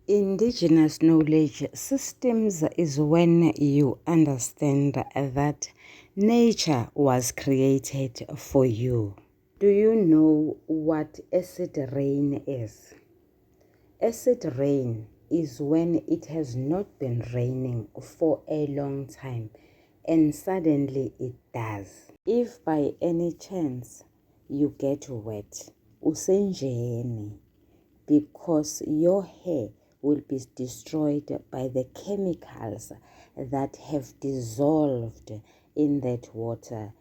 Indigenous knowledge systems is when you understand that nature was created for you. Do you know what acid rain is? Acid rain is when it has not been raining for a long time and suddenly it does. If by any chance you get wet, usenjeni, because your hair will be destroyed by the chemicals that have dissolved in that water.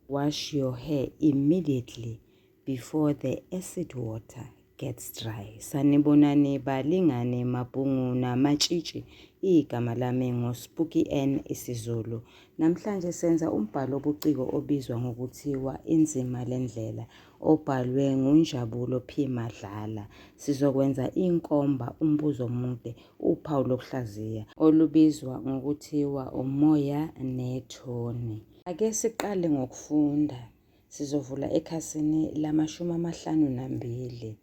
Wash your hair immediately before the acid water gets dry. Sanibonani balingane mabhungu namatshitshi. Igama lami ngoSpooky N isiZulu. Namhlanje senza umbhalo obuciko obizwa ngokuthiwa Inzima Ndlela, obhalwe nguNjabulo P Madlala. Sizokwenza inkomba umbuzo omude uphawu lokuhlaziya olubizwa ngokuthiwa Umoya nethoni. Ake siqale ngokufunda. Sizovula ekhasini lama-52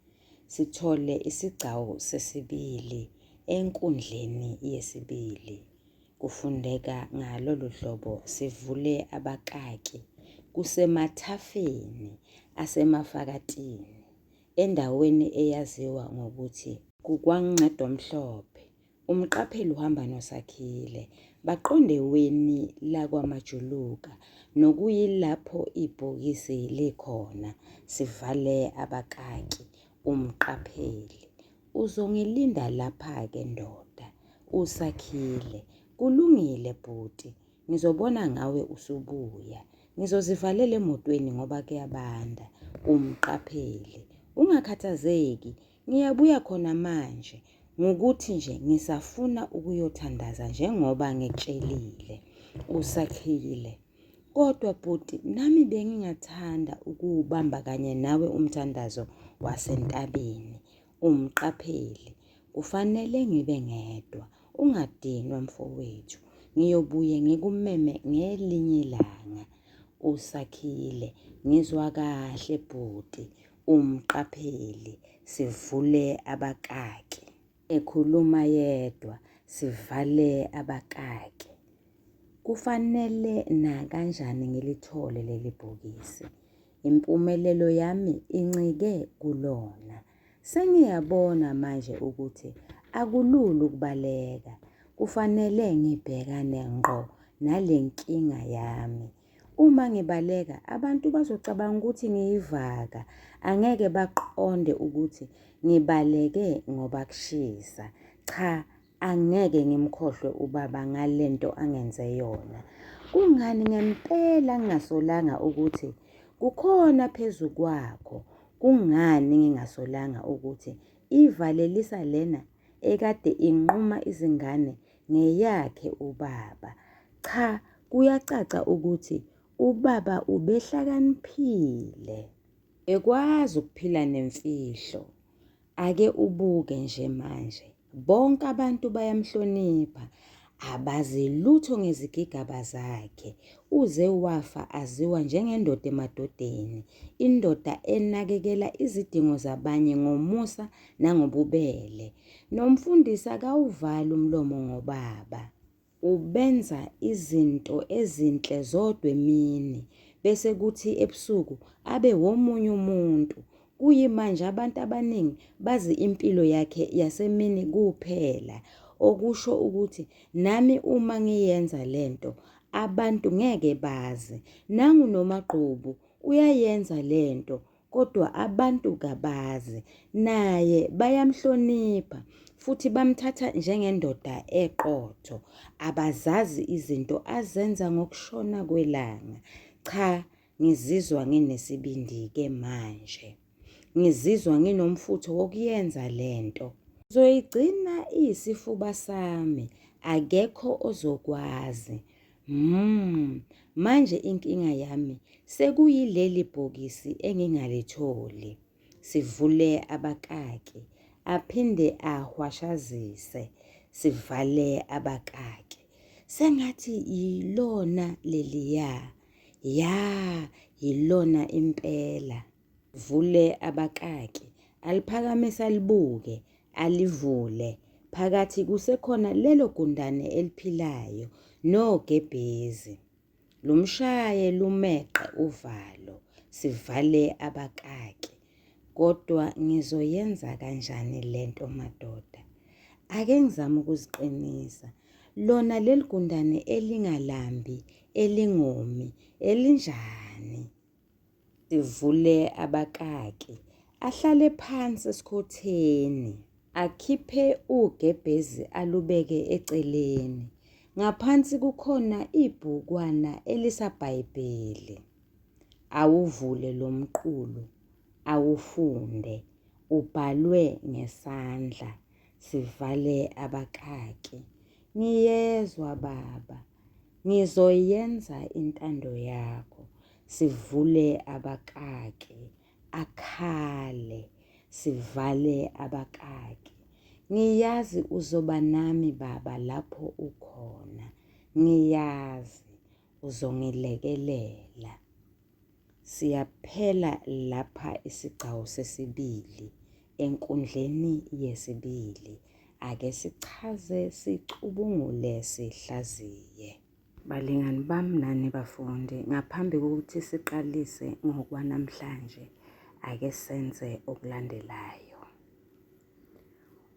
sithole isigcawu sesibili enkundleni yesibili. Kufundeka ngalolu hlobo sivule abakaki kusemathafeni asemafakatini endaweni eyaziwa ngokuthi kuKwaNgqedomhlophe. Umqapheli uhamba noSakhile baqonde weni lakwaMajuluka nokuyilapho ibhokisi likhona. Sivale abakaki. Umqapheli: uzongilinda lapha-ke ndoda. uSakhile: kulungile bhuti, ngizobona ngawe usubuya. Ngizozivalela emotweni ngoba kuyabanda. Umqapheli: ungakhathazeki, ngiyabuya khona manje. Ngokuthi nje ngisafuna ukuyothandaza njengoba ngitshelile. uSakhile: kodwa bhuti, nami bengingathanda ukuwubamba kanye nawe umthandazo wasentabeni. Umqapheli: kufanele ngibe ngedwa, ungadinwa mfowethu, ngiyobuye ngikumeme ngelinye ilanga. uSakhile: ngizwa kahle bhuti. Umqapheli: sivule abakaki. Ekhuluma yedwa, sivale abakaki. Kufanele nakanjani ngilithole leli bhokisi? Impumelelo yami incike kulona. Sengiyabona manje ukuthi akulula ukubaleka. Kufanele ngibhekane ngqo nale nkinga yami. Uma ngibaleka abantu bazocabanga ukuthi ngiyivaka, angeke baqonde ukuthi ngibaleke ngoba kushisa. Cha, angeke ngimkhohlwe ubaba ngalento angenze yona. Kungani ngempela ngingasolanga ukuthi kukhona phezu kwakho? Kungani ngingasolanga ukuthi ivalelisa lena ekade inquma izingane ngeyakhe ubaba? Cha, kuyacaca ukuthi ubaba ubehlakaniphile, ekwazi ukuphila nemfihlo. Ake ubuke nje manje, bonke abantu bayamhlonipha, abazi lutho ngezigigaba zakhe. Uze wafa aziwa njengendoda emadodeni, indoda enakekela izidingo zabanye ngomusa nangobubele. Nomfundisi akawuvali umlomo ngobaba. Ubenza izinto ezinhle zodwa emini, bese kuthi ebusuku abe womunye umuntu. Kuyimanje abantu abaningi bazi impilo yakhe yasemini kuphela, okusho ukuthi nami uma ngiyenza lento abantu ngeke bazi. Nangu noMaqhubu uyayenza lento kodwa abantu kabazi. Naye bayamhlonipha futhi bamthatha njengendoda eqotho. Abazazi izinto azenza ngokushona kwelanga. Cha, ngizizwa nginesibindi-ke manje. Ngizizwa nginomfutho wokuyenza lento. Ngizoyigcina iyisifuba sami, akekho ozokwazi. Manje inkinga yami sekuyileli bhokisi engingalitholi. Sivule abakaki, aphinde ahwashazise. Sivale abakaki. Sengathi yilona leliya. Ya, yilona impela. Vule abakaki, aliphakamisa libuke, alivule. Phakathi kusekhona lelo gundane eliphilayo nogebhezi. Lumshaye lumeqe uvalo, sivale abakaki. Kodwa ngizoyenza kanjani lento madoda? Ake ngizame ukuziqinisa. Lona leli gundane elingalambi, elingomi, elinjani? Sivule abakaki. Ahlale phansi esikhotheni. Akhiphe ugebhezi alubeke eceleni. Ngaphansi kukhona ibhukwana elisabhayibheli. Awuvule lo mqulu, awufunde, ubhalwe ngesandla. Sivale abakaki. Ngiyezwa baba, ngizoyenza intando yakho. Sivule abakaki, akhale, sivale abakaki. Ngiyazi uzoba nami baba lapho ukhona. Ngiyazi uzongilekelela. Siyaphela lapha isigcawu sesibili, enkundleni yesibili. Ake sichaze, sicubungule, sihlaziye. Balingani bami nani bafundi, ngaphambi kokuthi siqalise ngokwanamhlanje, ake senze okulandelayo.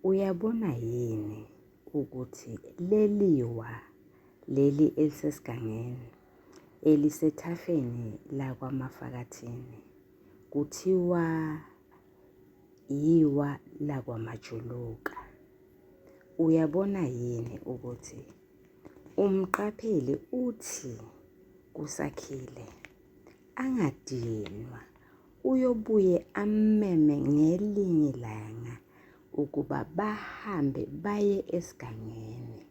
Uyabona yini ukuthi leli elisesigangeni, elisethafeni lakwamafakathini, kuthiwa yiwa lakwamajuluka. Uyabona yini ukuthi umqapheli uthi kuSakhile angadinwa, uyobuye ameme ngelinye ilanga ukuba bahambe baye esigangeni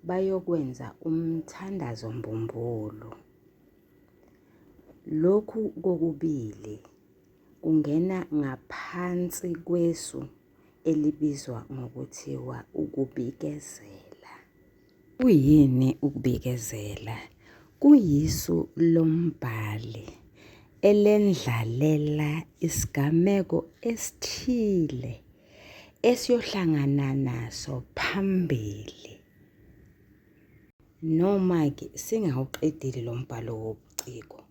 bayokwenza umthandazo mbumbulu. Lokhu kokubili kungena ngaphansi kwesu elibizwa ngokuthiwa ukubikezela. Kuyini ukubikezela? Kuyisu lombhali elendlalela isigameko esithile esiyohlangana naso phambili. Noma-ke singawuqedile lo mbhalo wobuciko,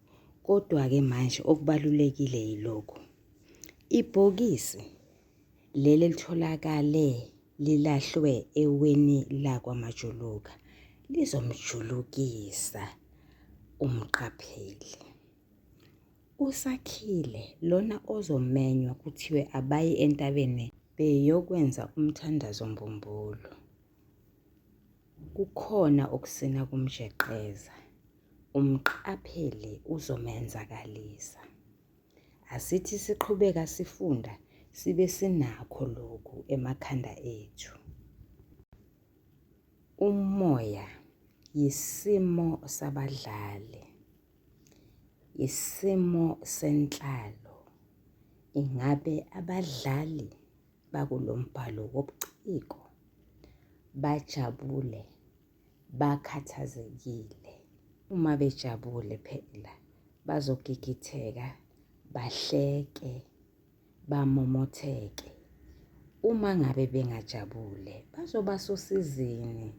kodwa-ke manje okubalulekile yilokhu. Ibhokisi leli litholakale lilahlwe eweni lakwamajuluka lizomjulukisa umqapheli. USakhile lona ozomenywa kuthiwe abaye entabeni beyokwenza umthandazo mbumbulu. Kukhona okusina kumjeqeza, umqapheli uzomenzakalisa. Asithi siqhubeka sifunda sibe sinakho lokhu emakhanda ethu. Umoya yisimo sabadlali, isimo senhlalo. Ingabe abadlali bakulombhalo wobuciko bajabule, bakhathazekile? Uma bejabule phela bazogigitheka, bahleke, bamomotheke. Uma ngabe bengajabule bazoba sosizini,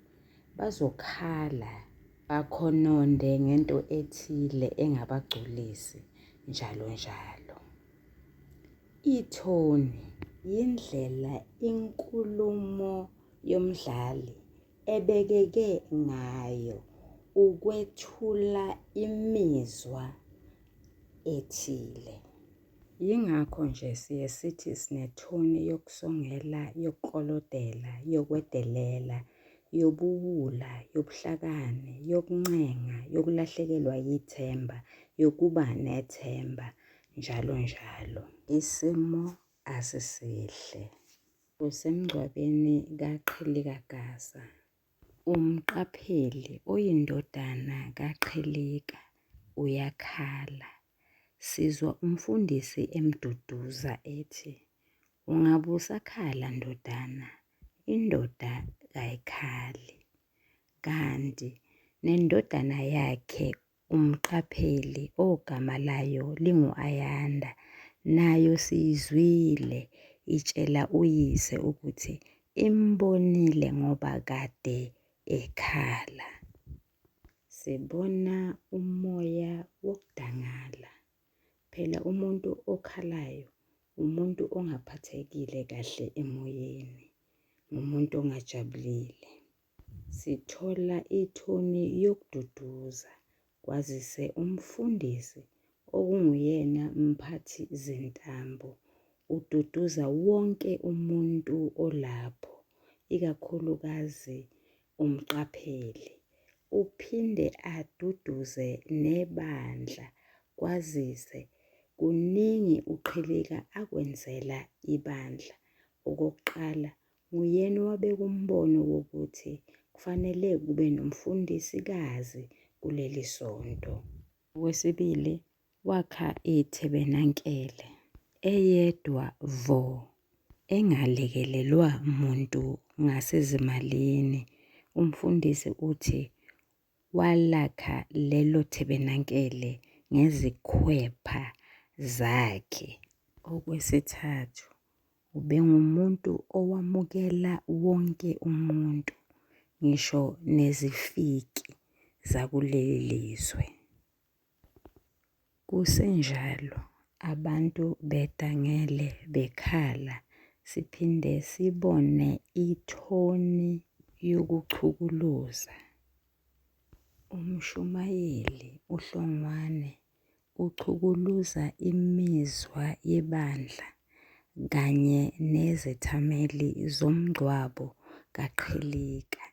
bazokhala, bakhononde ngento ethile engabagculisi, njalo njalo. Ithoni yindlela inkulumo yomdlali ebekeke ngayo ukwethula imizwa ethile. Yingakho nje siye sithi sinethoni yokusongela, yokuqolodela, yokwedelela, yobuwula, yobuhlakani, yokuncenga, yokulahlekelwa yithemba, yokuba nethemba, njalo njalo. Isimo asisihle. Kusemngcwabeni kaQhilikazi, umqapheli oyindodana kaQhilika uyakhala. Sizwa umfundisi emduduza ethi, ungabe usakhala ndodana, indoda kayikhali. Kanti nendodana yakhe umqapheli ogama layo lingu-Ayanda, nayo siyizwile itshela uyise ukuthi imbonile ngoba kade ekhala. Sibona umoya wokudangala. Phela umuntu okhalayo umuntu ongaphathekile kahle emoyeni, umuntu ongajabulile. Sithola ithoni yokududuza, kwazise umfundisi okunguyena mphathi zintambo ududuza wonke umuntu olapho, ikakhulukazi umqapheli. Uphinde aduduze nebandla, kwazise kuningi uqhilika akwenzela ibandla. Okokuqala, nguyena owabeka umbono wokuthi kufanele kube nomfundisikazi kuleli sonto. Okwesibili, wakha ithabenankele eyedwa vo, engalekelelwa muntu ngasezimalini. Umfundisi uthi walakha lelo thabenankele ngezikhwepha zakhe. Okwesithathu, ubengumuntu owamukela wonke umuntu, ngisho nezifiki zakuleli lizwe. Kusenjalo, abantu bedangele bekhala, siphinde sibone ithoni yokuchukuluza. Umshumayeli uhlongwane uchukuluza imizwa yebandla kanye nezethameli zomngcwabo kaqhilika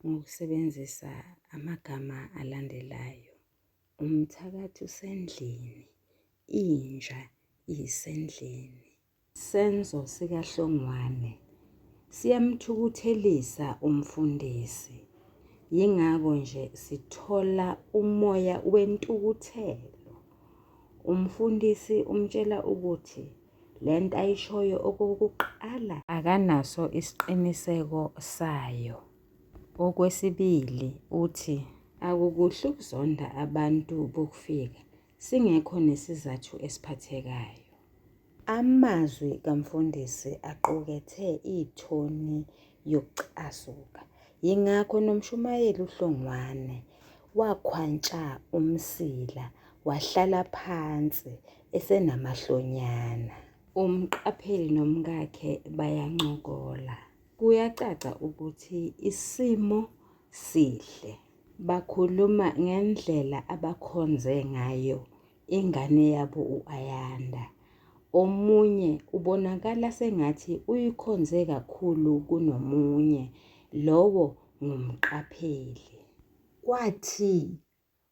ngokusebenzisa amagama alandelayo: umthakathi usendlini, inja isendlini. Senzo sikahlongwane siyamthukuthelisa umfundisi, yingakho nje sithola umoya wentukuthelo. Umfundisi umtshela ukuthi lento ayishoyo okokuqala akanaso isiqiniseko sayo. Okwesibili uthi akukuhle ukuzonda abantu bokufika singekho nesizathu esiphathekayo. Amazwi kamfundisi aqukethe ithoni yokucasuka, yingakho nomshumayeli uhlongwane wakhwantsha umsila, wahlala phansi esenamahlonyana. Umqapheli nomkakhe bayancokola. Kuyacaca ukuthi isimo sihle. Bakhuluma ngendlela abakhonze ngayo ingane yabo u-Ayanda. Omunye ubonakala sengathi uyikhonze kakhulu kunomunye, lowo ngumqapheli. Kwathi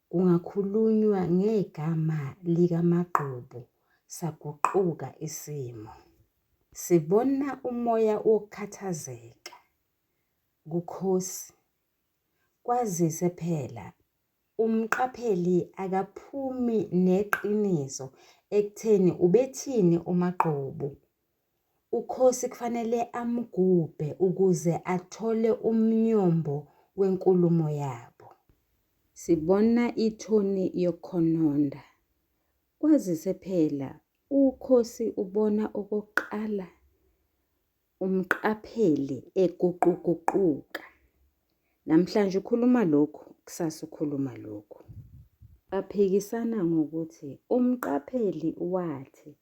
kungakhulunywa ngegama likaMagqubu saguquka isimo. Sibona umoya wokukhathazeka kukhosi, kwazise phela umqapheli akaphumi neqiniso ekutheni ubethini uMagqubu. Ukhosi kufanele amgubhe ukuze athole umnyombo wenkulumo yabo. Sibona ithoni yokukhononda, kwazise phela ukhosi ubona okokuqala umqapheli eguquguquka. Namhlanje ukhuluma lokhu, kusasa ukhuluma lokhu. Baphikisana ngokuthi umqapheli wathi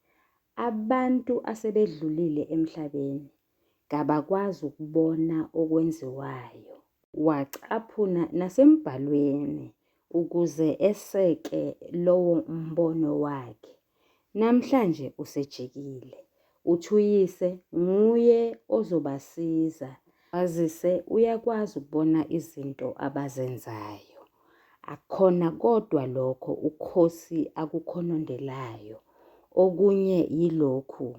abantu asebedlulile emhlabeni kabakwazi ukubona okwenziwayo. Wacaphuna nasembhalweni ukuze eseke lowo mbono wakhe. Namhlanje usejikile, uthi uyise nguye ozobasiza, kwazise uyakwazi ukubona izinto abazenzayo. Akhona kodwa lokho ukhosi akukhonondelayo. Okunye yilokhu: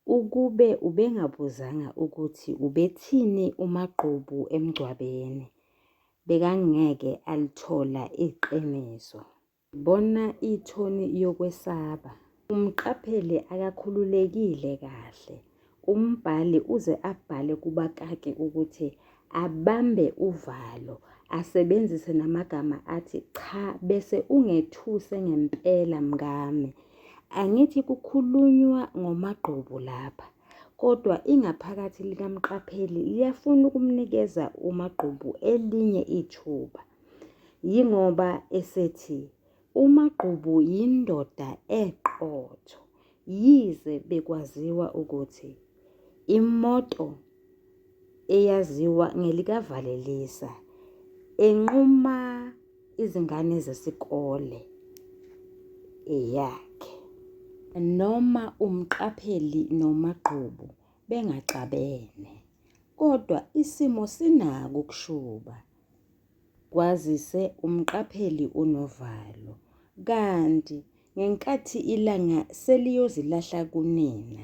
ukube ubengabuzanga ukuthi ubethini uMagqubu emngcwabeni, bekangeke alithola iqiniso. Bona ithoni yokwesaba. Umqapheli akakhululekile kahle. Umbhali uze abhale kubakaki ukuthi abambe uvalo, asebenzise namagama athi cha bese ungethuse ngempela mngami. Angithi kukhulunywa ngoMagqubu lapha, kodwa ingaphakathi likaMqapheli liyafuna ukumnikeza uMagqubu elinye ithuba. Yingoba esethi uMagqubu yindoda eqotho, yize bekwaziwa ukuthi imoto eyaziwa ngelikaValelisa enquma izingane zesikole eyakhe. Noma uMqapheli noMagqubu bengaxabene, kodwa isimo sinako ukushuba. Kwazise uMqapheli unovalo, kanti ngenkathi ilanga seliyozilahla kunina,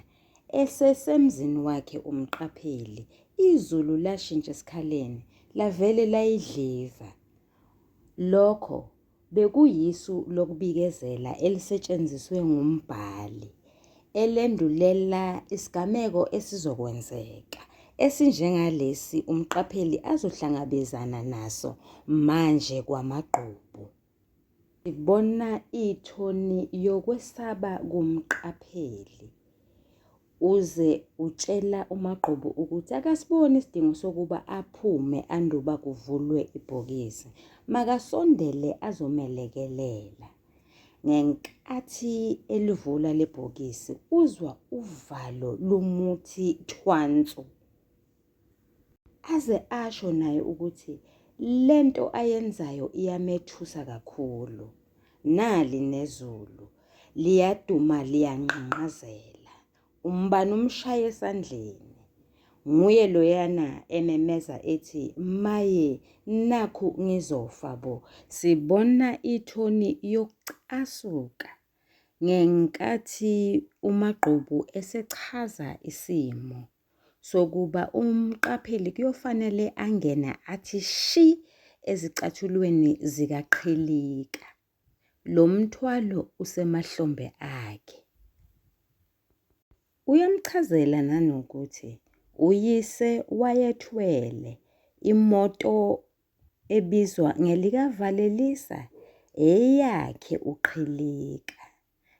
esesemzini wakhe uMqapheli, izulu lashintsha esikhaleni lavele layidliva. Lokho bekuyisu lokubikezela elisetshenziswe ngumbhali, elendulela isigameko esizokwenzeka, esinjengalesi uMqapheli azohlangabezana naso manje kwaMagqubu. Sibona ithoni yokwesaba kuMqapheli, uze utshela uMagqubu ukuthi akasiboni isidingo sokuba aphume anduba kuvulwe ibhokisi, makasondele azomelekelela. Ngenkathi elivula lebhokisi uzwa uvalo lumuthi thwansu, aze asho naye ukuthi lento ayenzayo iyamethusa kakhulu. Nali nezulu liyaduma liyanqanqazela, umbani umshaye esandleni. Nguye loyana ememeza ethi maye nakhu ngizofa bo. Sibona ithoni yokucasuka ngenkathi uMagqubu esechaza isimo sokuba uMqapheli kuyofanele angene athi shi ezicathulweni zikaqhilika. Lo mthwalo usemahlombe akhe. Uyamchazela nanokuthi uyise wayethwele imoto ebizwa ngelikaValelisa eyakhe uqhilika,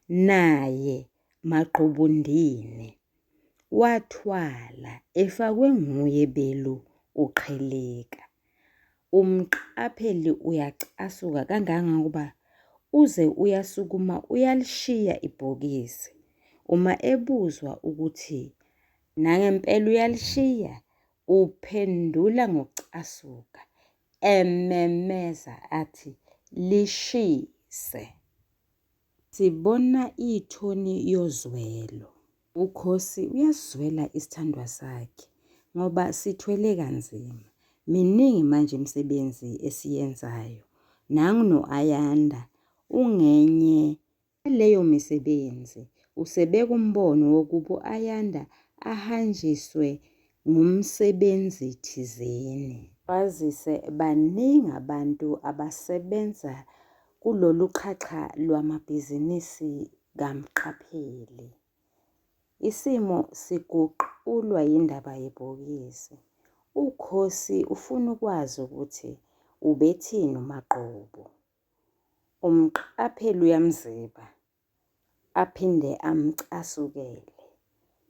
naye Maqhubundini wathwala efakwe nguye belu uqhilika. uMqapheli uyacasuka kangangokuba uze uyasukuma uyalishiya ibhokisi. Uma ebuzwa ukuthi nangempela uyalishiya, uphendula ngokucasuka, ememeza athi lishise. Sibona ithoni yozwelo. Ukhosi uyasizwela isithandwa sakhe ngoba sithwele kanzima. Miningi manje imisebenzi esiyenzayo. Nangu no-Ayanda ungenye leyo misebenzi. Usebeka umbono wokuba u-Ayanda ahanjiswe ngumsebenzi thizeni. Kwazise baningi abantu abasebenza kulolu xhaxha lwamabhizinisi kaMqapheli. Isimo siguqulwa yindaba yebhokisi. Ukhosi ufuna ukwazi ukuthi ubethini uMagqubu. uMqapheli uyamziba, aphinde amcasukele.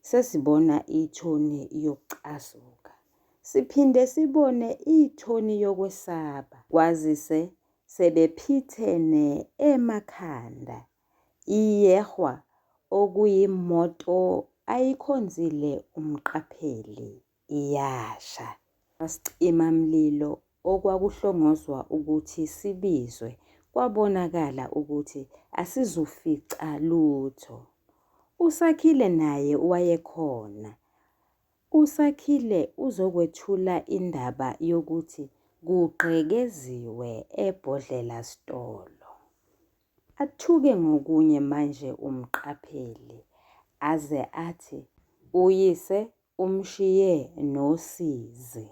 Sesibona ithoni yokucasuka, siphinde sibone ithoni yokwesaba. Kwazise sebephithene emakhanda, iyehwa okuyimoto ayikhonzile uMqapheli iyasha. Isicimamlilo okwakuhlongozwa ukuthi sibizwe kwabonakala ukuthi asizufica lutho. uSakhile naye wayekhona. uSakhile uzokwethula indaba yokuthi kugqekeziwe ebhodlela sitolo. Athuke ngokunye manje uMqapheli aze athi uyise umshiye nosizi.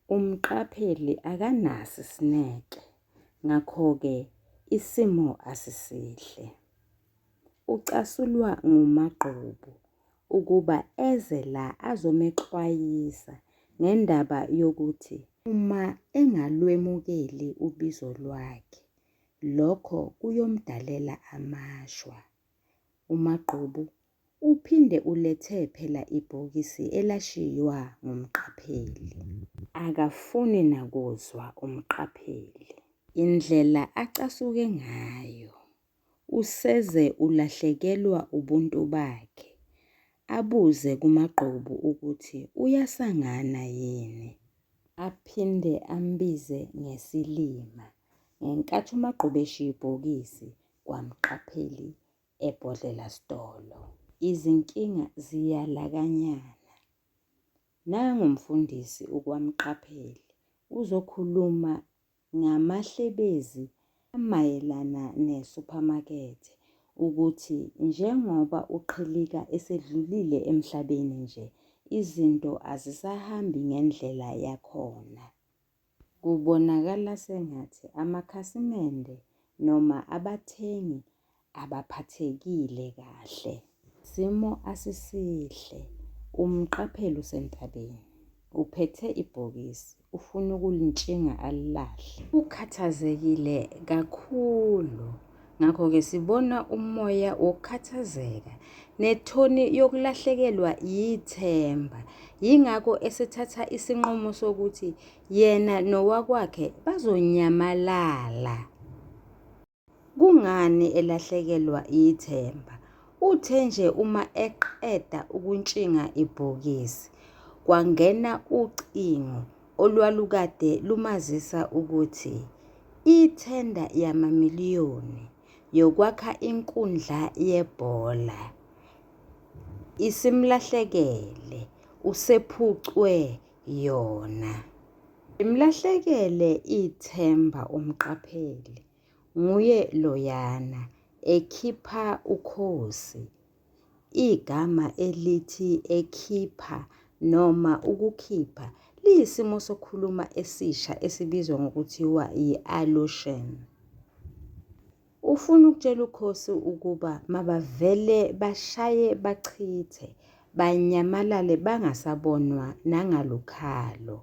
uMqapheli akanaso isineke, ngakho-ke isimo asisihle. Ucasulwa nguMagqubu ukuba eze la azomexwayisa ngendaba yokuthi uma engalwemukeli ubizo lwakhe, lokho kuyomdalela amashwa. uMagqubu uphinde ulethe phela ibhokisi elashiywa ngumqapheli. Akafuni nakuzwa umqapheli indlela acasuke ngayo. Useze ulahlekelwa ubuntu bakhe, abuze kumagqubu ukuthi uyasangana yini. Aphinde ambize ngesilima ngenkathi umagqubu eshiya ibhokisi kwamqapheli ebhodlela sitolo. Izinkinga ziyalakanyana. Nangumfundisi ukwamqapheli uzokhuluma ngamahlebezi amayelana ne-supermarket ukuthi njengoba uqhilika esedlulile emhlabeni nje, izinto azisahambi ngendlela yakhona. Kubonakala sengathi amakhasimende noma abathengi abaphathekile kahle. Isimo asisihle, umqapheli usentabeni, uphethe ibhokisi, ufuna ukulintshinga alilahle. Ukhathazekile kakhulu. Ngakho-ke sibona umoya wokukhathazeka nethoni yokulahlekelwa yithemba. Yingakho esethatha isinqumo sokuthi yena nowakwakhe bazonyamalala. Kungani elahlekelwa yithemba? Uthe nje uma eqeda ukuntshinga ibhokisi, kwangena ucingo olwalukade lumazisa ukuthi ithenda yamamiliyoni yokwakha inkundla yebhola isimlahlekele, usephucwe yona. Imlahlekele ithemba umqapheli. Nguye loyana ekhipha ukhozi. Igama elithi ekhipha noma ukukhipha liyisimo sokukhuluma esisha esibizwa ngokuthiwa i-allusion. Ufuna ukutshela ukhosi ukuba mabavele bashaye bachithe, banyamalale bangasabonwa nangalukhalo.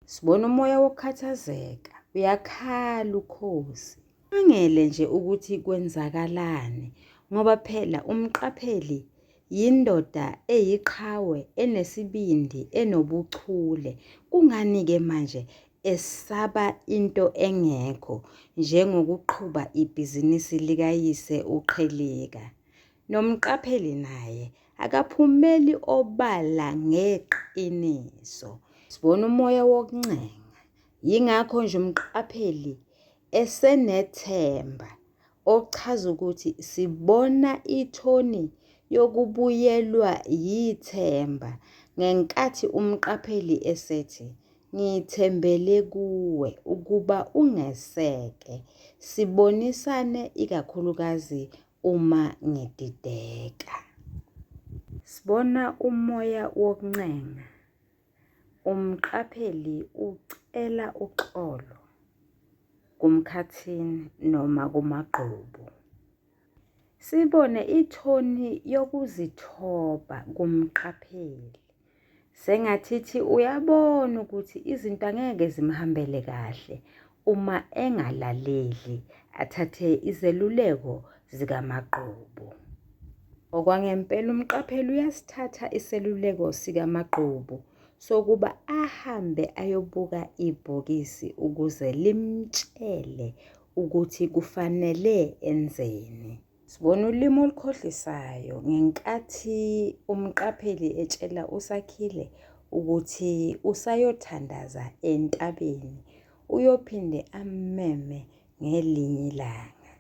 Sibona umoya wokukhathazeka, uyakhala ukhosi. Angele nje ukuthi kwenzakalani ngoba phela umqapheli yindoda eyiqhawe, enesibindi, enobuchule. Kungani-ke manje esaba into engekho njengokuqhuba ibhizinisi likayise uqhilika? Nomqapheli naye akaphumeli obala ngeqiniso. Sibona umoya wokuncenga. Yingakho nje umqapheli esenethemba, ochaza ukuthi sibona ithoni yokubuyelwa yithemba ngenkathi umqapheli esethi ngithembele kuwe ukuba ungeseke, sibonisane ikakhulukazi uma ngidideka. Sibona umoya wokuncenga. Umqapheli ucela uxolo kumkhathini noma kumagqubu. Sibone ithoni yokuzithoba kumqapheli. Sengathithi uyabona ukuthi izinto angeke zimhambele kahle uma engalaleli, athathe izeluleko zikamagqubu. Okwangempela umqapheli uyasithatha iseluleko sikamagqubu sokuba ahambe ayobuka ibhokisi ukuze limtshele ukuthi kufanele enzeni. Sibona ulimi olukhohlisayo ngenkathi umqapheli etshela uSakhile ukuthi usayothandaza entabeni, uyophinde ameme ngelinye ilanga.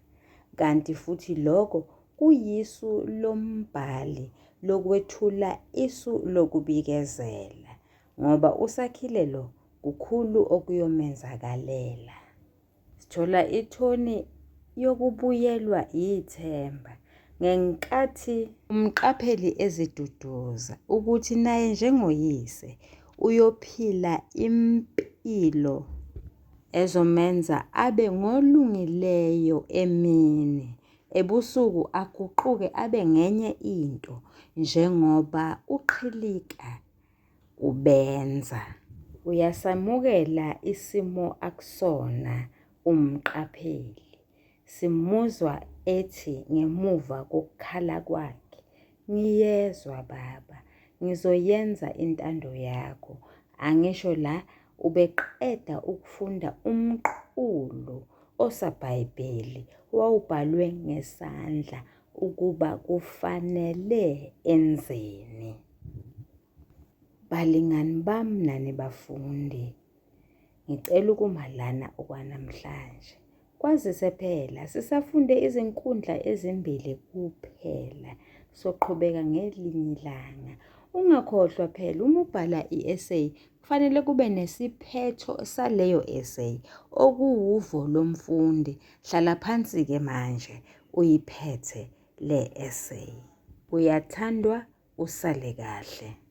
Kanti futhi lokho kuyisu lombhali lokwethula isu lokubikezela, ngoba uSakhile lo kukhulu okuyomenzakalela. Sithola ithoni yokubuyelwa yithemba ngenkathi umqapheli eziduduza ukuthi naye njengoyise uyophila impilo ezomenza abe ngolungileyo emini, ebusuku aguquke abe ngenye into njengoba uqhilika ubenza. Uyasamukela isimo akusona umqapheli. Simuzwa ethi ngemuva kokukhala kwakhe Ngiyezwa baba, ngizoyenza intando yakho. Angisho la ubeqeda ukufunda umqulu osabhayibheli wawubhalwe ngesandla ukuba kufanele enzeni. Balingani bami nani bafundi, ngicela ukuma lana okwanamhlanje. Kwazise phela sisafunde izinkundla ezimbili kuphela. Soqhubeka ngelinye ilanga. Ungakhohlwa phela uma ubhala i-essay kufanele kube nesiphetho saleyo essay okuwuvo lomfundi. Hlala phansi-ke manje uyiphethe le essay. Uyathandwa, usale kahle.